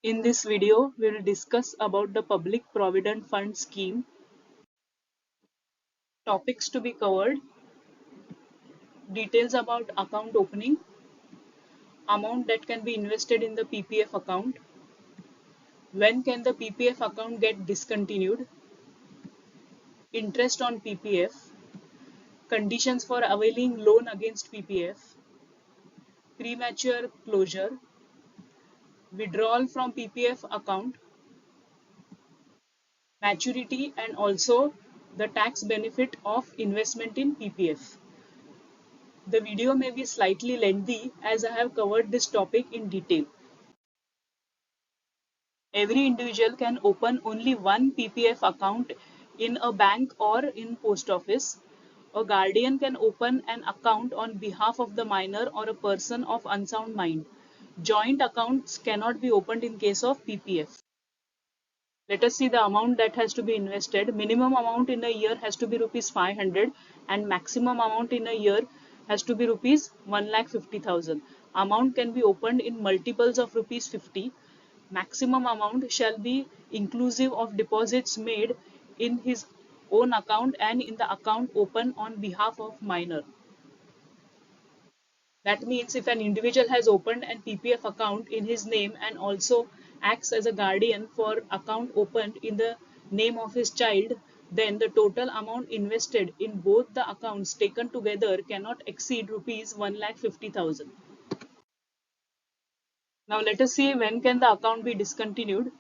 In this video, we will discuss about the Public Provident Fund scheme. Topics to be covered: details about account opening, amount that can be invested in the PPF account, when can the PPF account get discontinued, interest on PPF, conditions for availing loan against PPF, premature closure, withdrawal from PPF account, maturity, and also the tax benefit of investment in PPF. The video may be slightly lengthy as I have covered this topic in detail. Every individual can open only one PPF account in a bank or in post office. A guardian can open an account on behalf of the minor or a person of unsound mind. Joint accounts cannot be opened in case of PPF. Let us see the amount that has to be invested. Minimum amount in a year has to be rupees 500 and maximum amount in a year has to be rupees 1,50,000. Amount can be opened in multiples of rupees 50. Maximum amount shall be inclusive of deposits made in his own account and in the account open on behalf of minor. That means if an individual has opened an PPF account in his name and also acts as a guardian for account opened in the name of his child, then the total amount invested in both the accounts taken together cannot exceed rupees 1,50,000. Now let us see when can the account be discontinued.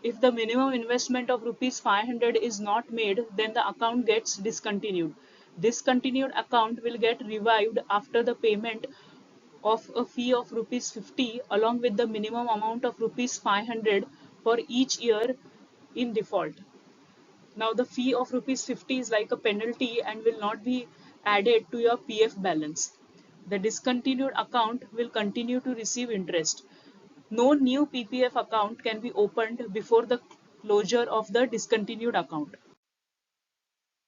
If the minimum investment of rupees 500 is not made, then the account gets discontinued. Discontinued account will get revived after the payment of a fee of rupees 50 along with the minimum amount of rupees 500 for each year in default. Now the fee of rupees 50 is like a penalty and will not be added to your PF balance. The discontinued account will continue to receive interest. No new PPF account can be opened before the closure of the discontinued account.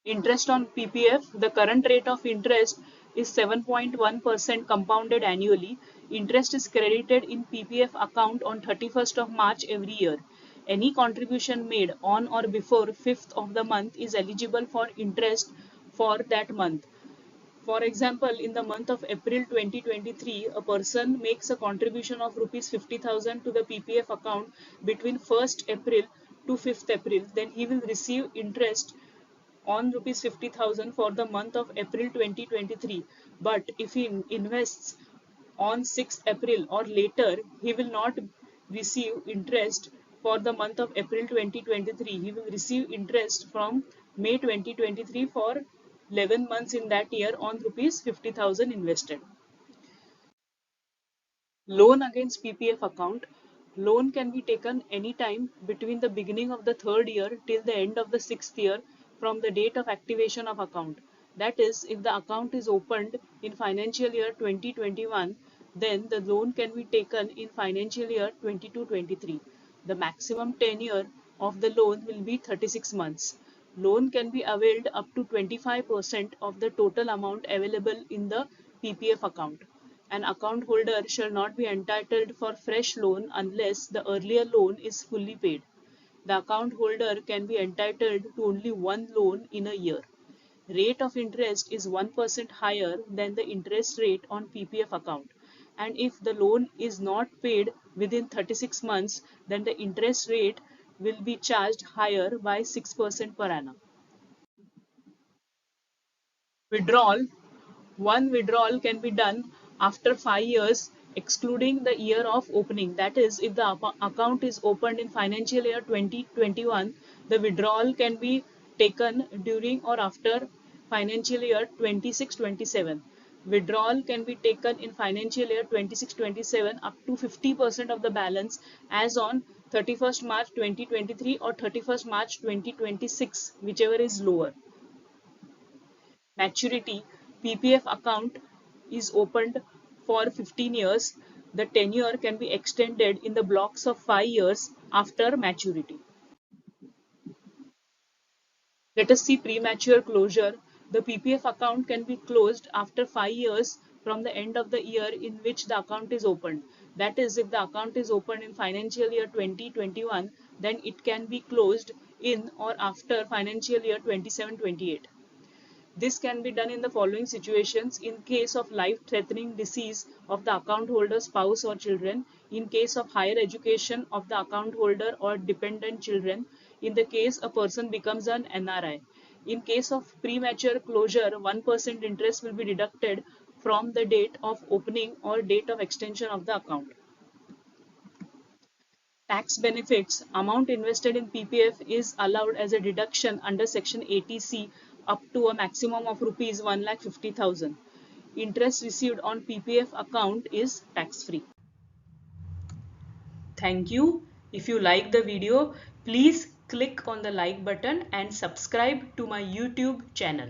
Interest on PPF, the current rate of interest is 7.1% compounded annually. Interest is credited in PPF account on 31st of March every year. Any contribution made on or before 5th of the month is eligible for interest for that month. For example, in the month of April 2023, a person makes a contribution of rupees 50,000 to the PPF account between 1st April to 5th April, then he will receive interest on rupees 50,000 for the month of April 2023. But if he invests on 6th April or later, he will not receive interest for the month of April 2023. He will receive interest from May 2023 for 11 months in that year on rupees 50,000 invested. Loan against PPF account. Loan can be taken anytime between the beginning of the 3rd year till the end of the 6th year from the date of activation of account. That is, if the account is opened in financial year 2021, then the loan can be taken in financial year 22-23. The maximum tenure of the loan will be 36 months. Loan can be availed up to 25% of the total amount available in the PPF account. An account holder shall not be entitled for fresh loan unless the earlier loan is fully paid. The account holder can be entitled to only one loan in a year. Rate of interest is 1% higher than the interest rate on PPF account. And if the loan is not paid within 36 months, then the interest rate will be charged higher by 6% per annum. Withdrawal. One withdrawal can be done after 5 years excluding the year of opening. That is, if the account is opened in financial year 2021, the withdrawal can be taken during or after financial year 26-27. Withdrawal can be taken in financial year 26-27 up to 50% of the balance as on 31st March 2023 or 31st March 2026, whichever is lower. Maturity. PPF account is opened for 15 years. The tenure can be extended in the blocks of 5 years after maturity. Let us see premature closure. The PPF account can be closed after 5 years from the end of the year in which the account is opened. That is, if the account is opened in financial year 2021, then it can be closed in or after financial year 27-28. This can be done in the following situations: in case of life-threatening disease of the account holder's spouse or children, in case of higher education of the account holder or dependent children, in the case a person becomes an NRI. In case of premature closure, 1% interest will be deducted from the date of opening or date of extension of the account. Tax benefits: amount invested in PPF is allowed as a deduction under section 80C up to a maximum of rupees 1,50,000. Interest received on PPF account is tax free. Thank you. If you like the video, please click on the like button and subscribe to my YouTube channel.